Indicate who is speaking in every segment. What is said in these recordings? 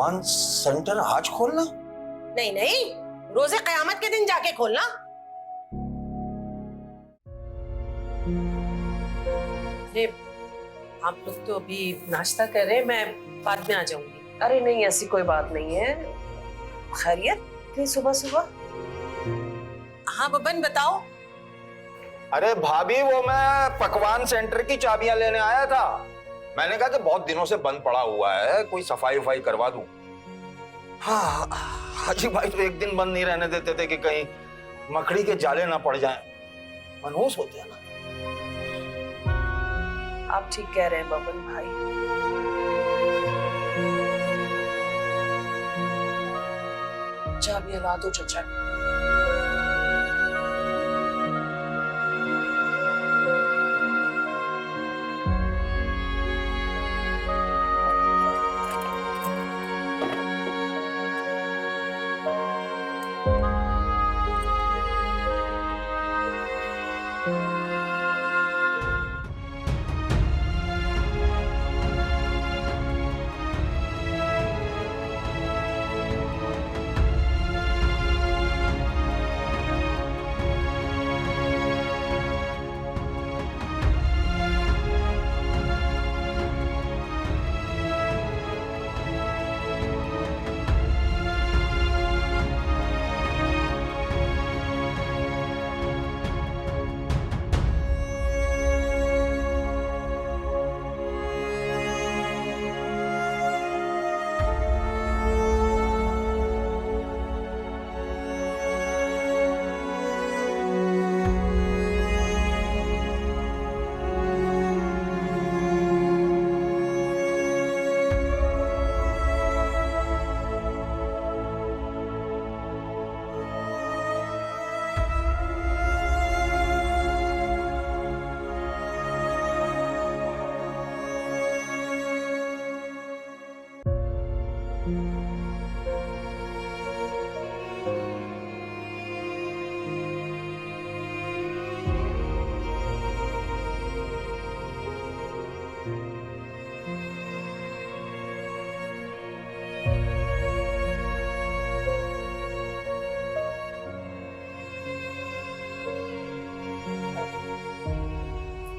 Speaker 1: पकवान सेंटर आज खोलना?
Speaker 2: नहीं नहीं, रोजे कयामत के दिन जाके खोलना। अरे आप लोग तो अभी नाश्ता कर रहे हैं, मैं बाद में आ जाऊंगी। अरे नहीं, ऐसी कोई बात नहीं है। खैरियत इतनी सुबह सुबह? हाँ बबन बताओ।
Speaker 1: अरे भाभी, वो मैं पकवान सेंटर की चाबियां लेने आया था। मैंने कहा कि बहुत दिनों से बंद पड़ा हुआ है, कोई सफाई वफाई करवा दूं। हाँ, हाजी भाई तो एक दिन बंद नहीं रहने देते थे कि कहीं मकड़ी के जाले ना पड़ जाएं। मनहूस होते हैं ना।
Speaker 2: आप ठीक कह रहे हैं बबन भाई। चाबियां ला दो चचा।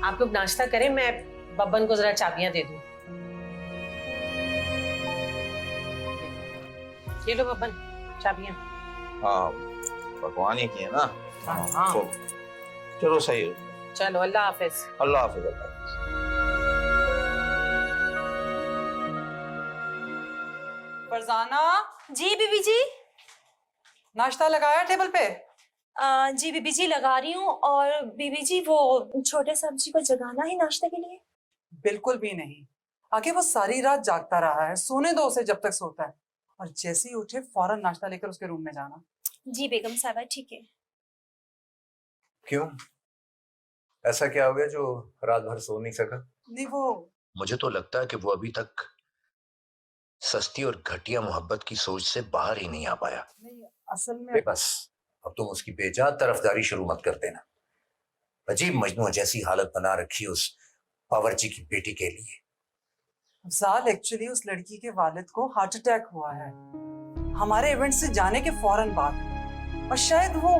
Speaker 2: आप लोग नाश्ता करें, मैं बब्बन को जरा चाबियां दे दूं। ये लो बब्बन, चाबियां।
Speaker 1: हाँ, पकवान ही किए ना।
Speaker 2: हाँ।
Speaker 1: चलो सही है।
Speaker 2: चलो, अल्लाह हाफिज।
Speaker 1: अल्लाह हाफिज। अल्लाह हाफिज।
Speaker 3: फरजाना,
Speaker 4: जी बीबी जी।
Speaker 3: नाश्ता लगाया टेबल पे?
Speaker 4: जी बीबी जी लगा रही हूँ। और बीबी जी वो छोटे सब्जी को जगाना है नाश्ते के लिए?
Speaker 3: बिल्कुल भी नहीं। आगे वो सारी रात जागता रहा है, सोने दो उसे जब तक सोता है। और जैसे ही उठे फौरन नाश्ता लेकर उसके रूम में जाना।
Speaker 4: जी बेगम साहबा, ठीक है।
Speaker 5: क्यों, ऐसा क्या हो गया जो रात भर सो नहीं सका?
Speaker 3: नहीं वो
Speaker 6: मुझे तो लगता है कि वो अभी तक सस्ती और घटिया मोहब्बत की सोच से बाहर ही नहीं आ पाया।
Speaker 3: नहीं, असल में
Speaker 5: बस अब तुम उसकी बेजा तरफदारी शुरू मत कर देना। अजीब मजनू जैसी हालत बना रखी उस बावर्ची की बेटी के लिए।
Speaker 3: अफजाल, एक्चुअली उस लड़की के वालिद को हार्ट अटैक हुआ है हमारे इवेंट से जाने के फौरन बाद, और शायद वो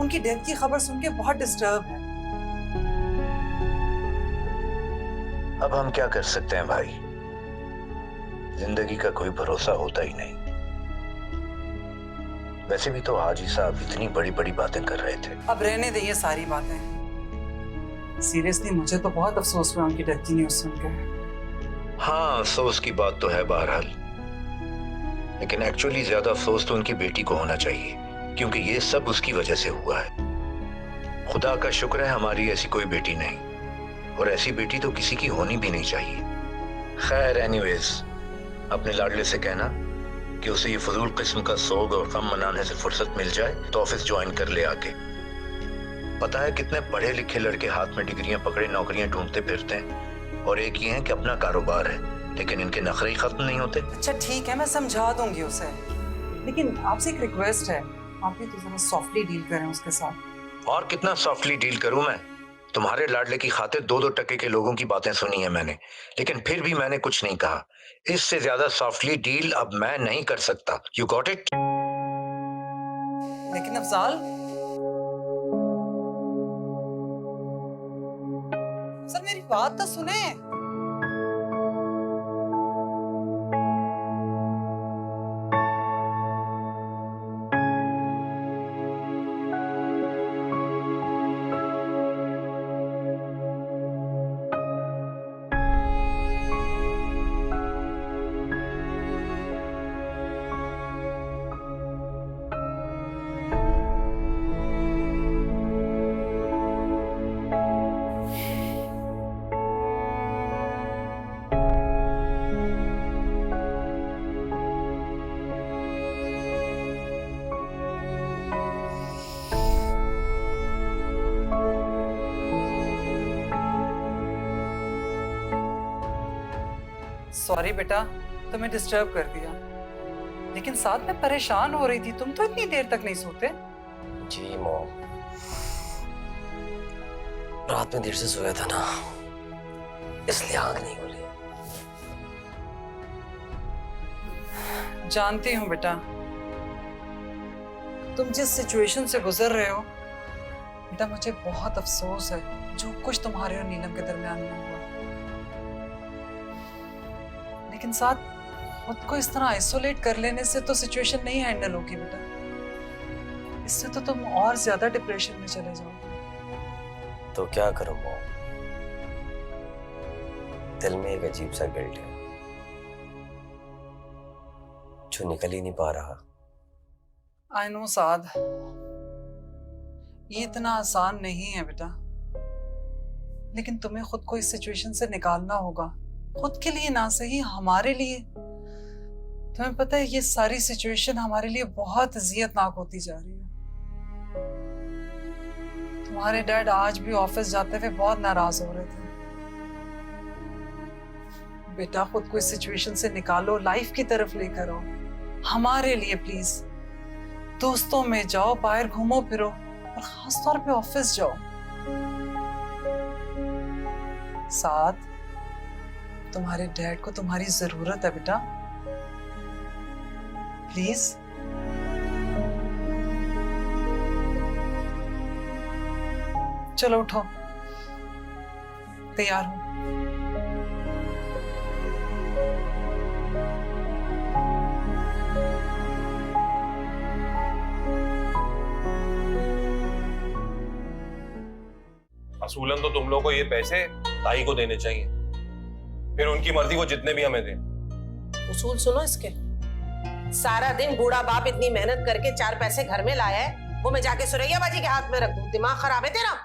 Speaker 3: उनकी डेथ की खबर सुन के बहुत डिस्टर्ब है।
Speaker 6: अब हम क्या कर सकते हैं भाई, जिंदगी का कोई भरोसा होता ही नहीं। वैसे भी तो हाजी साहब इतनी बड़ी बड़ी बातें कर रहे थे।
Speaker 3: अब रहने दे ये सारी बातें। सीरियसली मुझे तो बहुत अफसोस हुआ उनकी डेथ की न्यूज़ सुनकर।
Speaker 6: हाँ, अफसोस की बात तो है बहरहाल, लेकिन एक्चुअली ज्यादा अफसोस तो उनकी बेटी को होना चाहिए, क्योंकि ये सब उसकी वजह से हुआ है। खुदा का शुक्र है हमारी ऐसी कोई बेटी नहीं, और ऐसी बेटी तो किसी की होनी भी नहीं चाहिए। खैर एनीवेज, अपने लाडले से कहना कि उसे ये फजूल किस्म का सोग और गम मनाने से फुर्सत मिल जाए तो ऑफिस ज्वाइन कर ले आके। पता है कितने पढ़े लिखे लड़के हाथ में डिग्रियां पकड़े नौकरियां ढूंढते फिरते हैं, और एक ये है कि अपना कारोबार है, लेकिन इनके नखरे खत्म नहीं होते।
Speaker 3: अच्छा ठीक है, मैं समझा दूंगी उसे, लेकिन आपसे एक रिक्वेस्ट है, आप भी तो जरा सॉफ्टली डील करें उसके साथ।
Speaker 6: और कितना सॉफ्टली डील करूं मैं? तुम्हारे लाडले की खातिर 2-2 टके के लोगों की बातें सुनी है मैंने, लेकिन फिर भी मैंने कुछ नहीं कहा। इससे ज्यादा सॉफ्टली डील अब मैं नहीं कर सकता। You got it?
Speaker 3: लेकिन अफजाल, सर मेरी बात तो सुने। सॉरी बेटा, तुम्हें डिस्टर्ब कर दिया, लेकिन साथ में परेशान हो रही थी। तुम तो इतनी देर तक नहीं सोते।
Speaker 7: जी मॉम, रात में देर से सोया था ना, इसलिए आंख नहीं खुली।
Speaker 3: जानती हूँ बेटा, तुम जिस सिचुएशन से गुजर रहे हो बेटा, मुझे बहुत अफसोस है जो कुछ तुम्हारे और नीलम के दरमियान में हुआ। लेकिन साथ खुद को इस तरह आइसोलेट कर लेने से तो सिचुएशन नहीं हैंडल होगी बेटा। इससे तो तुम और ज्यादा डिप्रेशन में चले जाओगे।
Speaker 7: तो क्या करूं मॉम, दिल में एक अजीब सा गिल्ट है जो निकल ही नहीं पा रहा।
Speaker 3: आई नो साद, ये इतना आसान नहीं है बेटा, लेकिन तुम्हें खुद को इस सिचुएशन से निकालना होगा। खुद के लिए ना सही, हमारे लिए। तुम्हें पता है ये सारी सिचुएशन हमारे लिए बहुत अजियतनाक होती जा रही है। तुम्हारे डैड आज भी ऑफिस जाते हुए बहुत नाराज हो रहे थे। बेटा खुद को इस सिचुएशन से निकालो, लाइफ की तरफ लेकर आओ हमारे लिए प्लीज। दोस्तों में जाओ, बाहर घूमो फिरो, और खास तौर पे ऑफिस जाओ। साथ तुम्हारे डैड को तुम्हारी जरूरत है बेटा, प्लीज। चलो उठो, तैयार हो।
Speaker 8: असूलन तो तुम लोग को ये पैसे ताई को देने चाहिए, फिर उनकी मर्जी को जितने भी हमें दें।
Speaker 2: उसूल सुनो इसके। सारा दिन बूढ़ा बाप इतनी मेहनत करके 4 पैसे घर में लाया है, वो मैं जाके सुरैया बाजी के हाथ में रख दूं? दिमाग खराब है तेरा?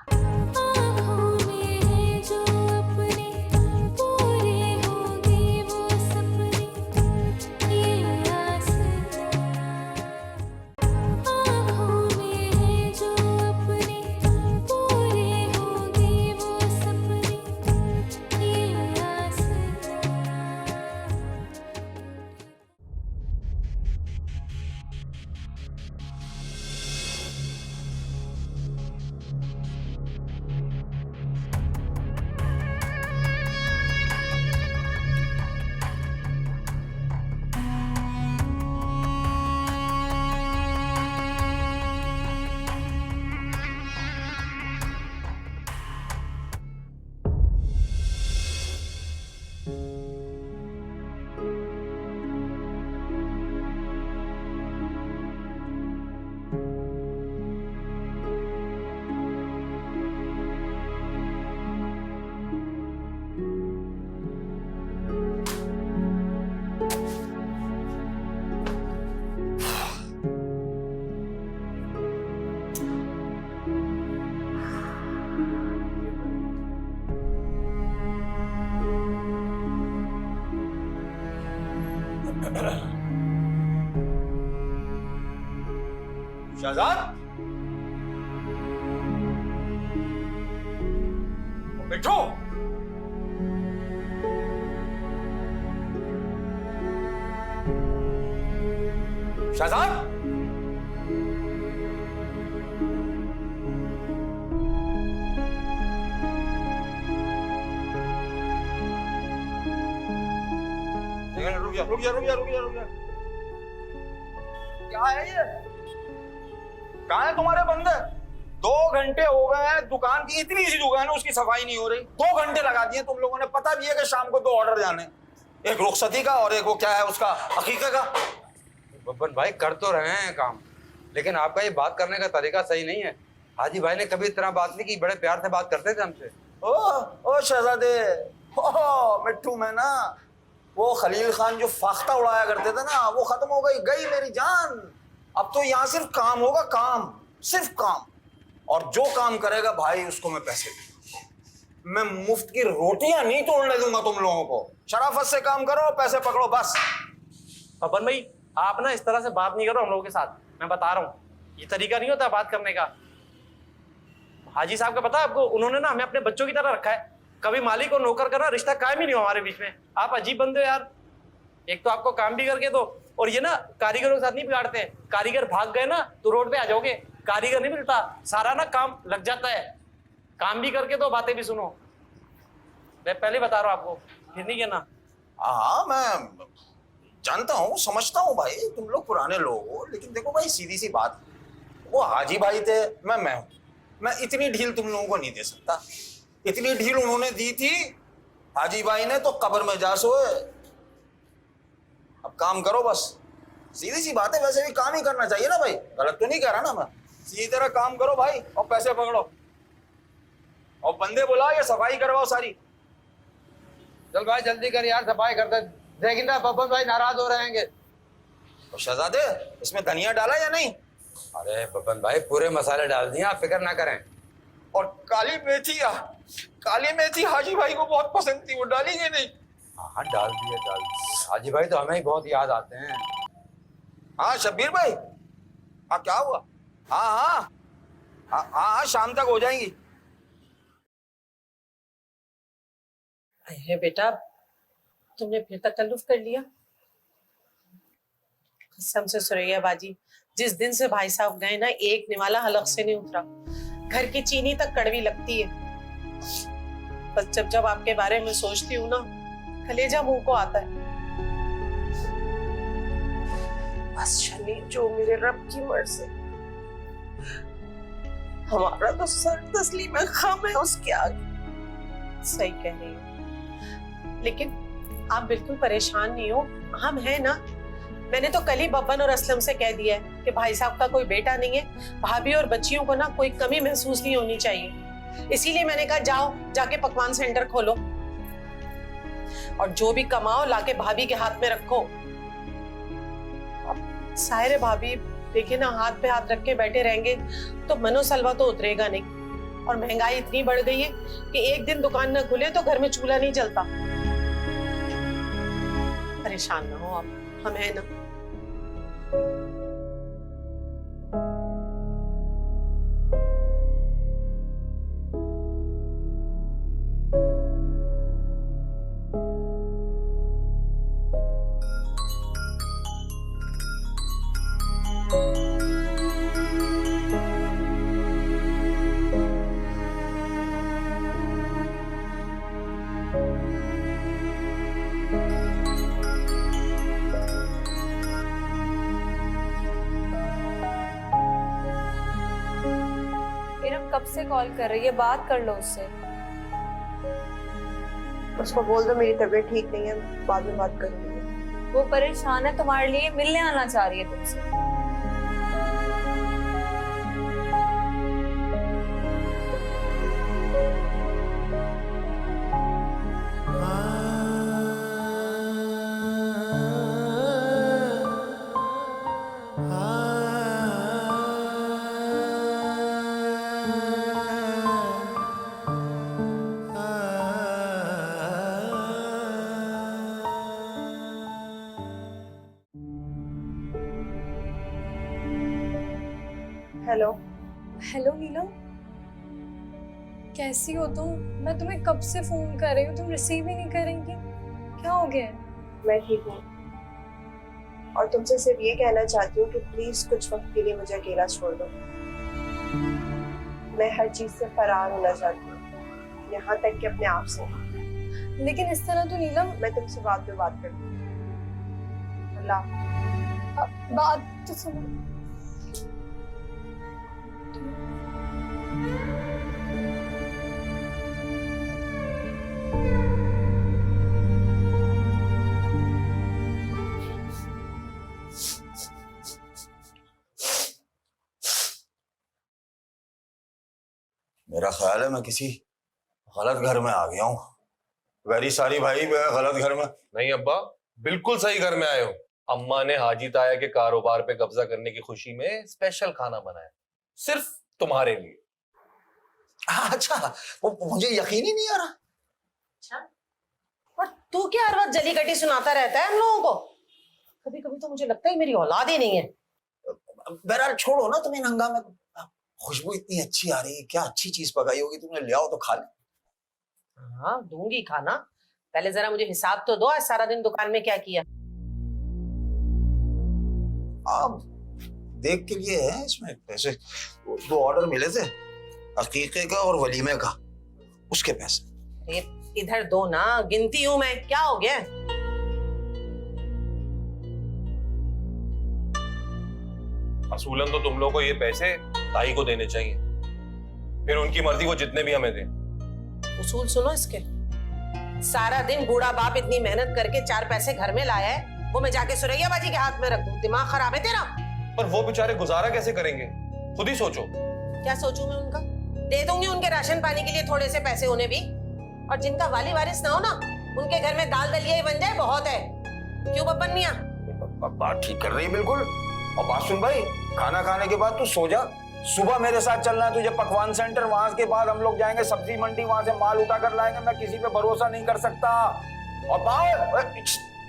Speaker 8: शहजाद, बैठो। शहजाद,
Speaker 1: जा रुक जा रुक जा रुक जा रुक जा। क्या है ये? कहाँ है तुम्हारे बंदे? 2 घंटे हो गए हैं, दुकान की इतनी सी दुकान है उसकी सफाई नहीं हो रही। 2 घंटे लगा दिए तुम लोगों ने। पता भी है कि शाम को 2 ऑर्डर जाने, एक रुखसती का और एक वो क्या है उसका अकीका का।
Speaker 9: बब्बन भाई कर तो रहे हैं काम, लेकिन आपका ये बात करने का तरीका सही नहीं है। हाजी भाई ने कभी इतना बात नहीं की, बड़े प्यार से बात करते थे हमसे।
Speaker 1: ओ शहजादे, ओ मिट्टू, मैं ना वो खलील खान जो फाख्ता उड़ाया करते थे ना, वो खत्म हो गई। गई मेरी जान। अब तो यहाँ सिर्फ काम होगा, काम, सिर्फ काम। और जो काम करेगा भाई उसको मैं पैसे दूंगा। मैं मुफ्त की रोटियां नहीं तोड़ने दूंगा तुम लोगों को। शराफत से काम करो, पैसे पकड़ो बस।
Speaker 10: पवन भाई आप ना इस तरह से बात नहीं करो हम लोगों के साथ, मैं बता रहा हूँ ये तरीका नहीं होता बात करने का। हाजी साहब का पता है आपको, उन्होंने ना हमें अपने बच्चों की तरह रखा है। कभी मालिक और नौकर का ना रिश्ता कायम ही नहीं हो हमारे बीच में। आप अजीब बंदे हो यार। एक तो आपको काम भी करके दो, और ये ना कारीगरों के साथ नहीं बिगाड़ते। कारीगर भाग गए ना तो रोड पे आ जाओगे। कारीगर नहीं मिलता, सारा ना काम लग जाता है। काम भी करके दो, बातें भी सुनो। मैं पहले बता रहा हूँ आपको, फिर नहीं कहना।
Speaker 1: हाँ मैं जानता हूँ, समझता हूँ भाई, तुम लोग पुराने लोग हो। लेकिन देखो भाई, सीधी सी बात, वो हाजी भाई थे, मैं हूँ। मैं इतनी ढील तुम लोगों को नहीं दे सकता। इतनी ढील उन्होंने दी थी हाजी भाई ने तो कब्र में जा सोए। अब काम करो बस, सीधी सी बात है। वैसे भी काम ही करना चाहिए ना भाई, गलत तो नहीं कह रहा ना मैं। सीधी तरह काम करो भाई और पैसे पकड़ो, और बंदे बुलाओ, ये सफाई करवाओ सारी।
Speaker 9: चल भाई जल्दी कर यार, सफाई करते। लेकिन ना बब्बन भाई नाराज हो रहे हैं।
Speaker 1: तो शहजादे, इसमें धनिया डाला या नहीं?
Speaker 9: अरे बब्बन भाई पूरे मसाले डाल दिए, आप फिक्र ना करें।
Speaker 1: और काली मेथी हाजी भाई को बहुत पसंद थी, वो डाली कि नहीं?
Speaker 9: हाँ डाल दिए डाल दिए। हाजी भाई तो हमें ही बहुत याद आते हैं।
Speaker 1: हाँ शब्बीर भाई, हाँ क्या हुआ? हाँ हाँ हाँ हाँ, शाम तक हो जाएंगी।
Speaker 2: अरे बेटा, तुमने फिर तकल्लुफ कर लिया। कसम से सुरैया बाजी, जिस दिन से भाई साहब गए ना, एक निवाला हलक से नहीं उतरा। घर की चीनी तक कड़वी लगती है। बस जब जब आपके बारे में सोचती हूँ ना, कलेजा मुंह को आता है। बस शनि जो मेरे रब की मर्जी। हमारा तो सर तस्लीम में खम है उसके आगे। सही कह रही हो, लेकिन आप बिल्कुल परेशान नहीं हो, हम हैं ना। मैंने तो कल ही बब्बन और असलम से कह दिया है कि भाई साहब का कोई बेटा नहीं है। भाभी और बच्चियों को ना कोई कमी महसूस नहीं होनी चाहिए। इसीलिए मैंने कहा जाओ जाके पकवान सेंटर खोलो, और जो भी कमाओ लाके भाभी के हाथ में रखो। अब सायरे भाभी देखिए ना, हाथ पे हाथ रख के बैठे रहेंगे तो मनोसलवा तो उतरेगा नहीं। और महंगाई इतनी बढ़ गई है कि एक दिन दुकान न खुले तो घर में चूल्हा नहीं जलता। परेशान ना हो आप, हम हैं ना।
Speaker 4: कब से कॉल कर रही है, बात कर लो उससे।
Speaker 11: उसको बोल दो मेरी तबीयत ठीक नहीं है, बाद में बात करूंगी।
Speaker 4: वो परेशान है तुम्हारे लिए, मिलने आना चाह रही है तुमसे।
Speaker 11: हेलो।
Speaker 4: हेलो नीलम, कैसी हो तुम? मैं तुम्हें कब से फोन कर रही हूँ, तुम रिसीव ही नहीं करेंगी। क्या हो गया?
Speaker 11: मैं ठीक हूँ, और तुमसे सिर्फ ये कहना चाहती हूँ कि प्लीज कुछ वक्त के लिए मुझे अकेला छोड़ दो। मैं हर चीज से फरार होना चाहती हूँ, यहाँ तक कि अपने आप से।
Speaker 4: लेकिन इस तरह तो नीलम।
Speaker 11: मैं तुमसे बाद में बात करती हूँ। अगला।
Speaker 4: बात तो सुनो।
Speaker 1: मेरा ख्याल है मैं किसी गलत घर में आ गया हूँ। वेरी सॉरी भाई, मैं गलत घर में।
Speaker 8: नहीं अब्बा, बिल्कुल सही घर में आए हो। अम्मा ने हाजी ताया के कारोबार पे कब्जा करने की खुशी में स्पेशल खाना बनाया, सिर्फ तुम्हारे लिए।
Speaker 1: अच्छा, वो मुझे यकीन ही नहीं आ रहा।
Speaker 2: अच्छा, और तू क्या हर वक्त जली कटी सुनाता रहता है हम लोगों को? कभी कभी तो मुझे लगता है मेरी औलाद ही नहीं है।
Speaker 1: बहरहाल छोड़ो ना, तुम्हें हंगामे। खुशबू इतनी अच्छी आ रही है, क्या अच्छी चीज पकाई होगी तुमने, ले आओ तो खा ले।
Speaker 2: हाँ दूंगी खाना, पहले जरा मुझे हिसाब तो दो, आज सारा दिन दुकान में क्या किया।
Speaker 1: आप देख के लिए है इसमें पैसे। 2 ऑर्डर मिले थे, अकीके का और वलीमे का, उसके पैसे।
Speaker 2: इधर दो ना, गिनती हूं मैं, क्या हो गया?
Speaker 8: असूलन तो तुम लोग को ये पैसे ताई को देने चाहिए, फिर उनकी मर्जी वो जितने भी हमें दें।
Speaker 2: उसूल सुनो इसके। सारा दिन बूढ़ा बाप इतनी मेहनत करके 4 पैसे घर में लाया है, वो मैं जाके सुरैया बाजी के हाथ में रख दूं? दिमाग खराब है तेरा?
Speaker 8: पर वो बेचारे गुजारा कैसे करेंगे, खुद ही सोचो।
Speaker 2: क्या सोचूं मैं उनका? दे दूंगी उनके राशन पानी के लिए थोड़े से पैसे उन्हें भी, और जिनका वाली वारिस ना हो ना, उनके घर में दाल दलिया ही बन जाए बहुत है। क्यों बब्बन मियां?
Speaker 1: बात ठीक कर रही है बिल्कुल। और बात सुन भाई, खाना खाने के बाद तू सो जा, सुबह मेरे साथ चलना है तुझे पकवान सेंटर। वहां के बाद हम लोग जाएंगे सब्जी मंडी, वहां से माल उठा कर लाएंगे। मैं किसी पे भरोसा नहीं कर सकता। और बाहर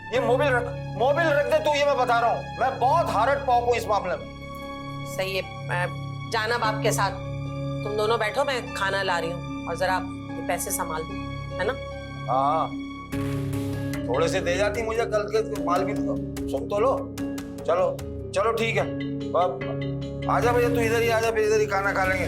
Speaker 1: ये मोबाइल रख दे तू, ये मैं बता रहा हूँ। मैं बहुत हार्ड पॉप हूँ इस मामले में।
Speaker 2: सही है, जाना बाप के साथ। तुम दोनों बैठो, मैं खाना ला रही हूँ, और जरा ये पैसे संभाल दो, है ना?
Speaker 1: हाँ, थोड़े से दे जाती मुझे, कल के माल भी तो सुन तो लो। चलो चलो ठीक है, आजा भैया, तू इधर ही आजा, फिर इधर ही खाना खा लेंगे।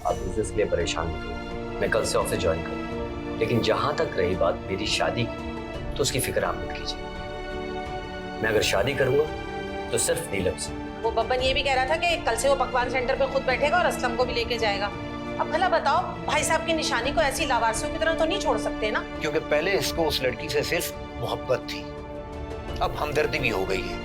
Speaker 7: आप बिजनेस के लिए परेशान मत हो, मैं कल से ऑफिस ज्वाइन करूंगा। लेकिन जहां तक रही बात मेरी शादी की, तो उसकी फिक्र आप मत कीजिए। मैं अगर शादी करूंगा तो सिर्फ नीलम से।
Speaker 2: वो बब्बन ये भी कह रहा था कि कल से वो पकवान सेंटर पे खुद बैठेगा और असलम को भी लेके जाएगा। अब भला बताओ, भाई साहब की निशानी को ऐसी लावारसियों की तरह तो नहीं छोड़ सकते ना?
Speaker 6: क्योंकि पहले इसको उस लड़की से सिर्फ मोहब्बत थी, अब हमदर्दी भी हो गई है।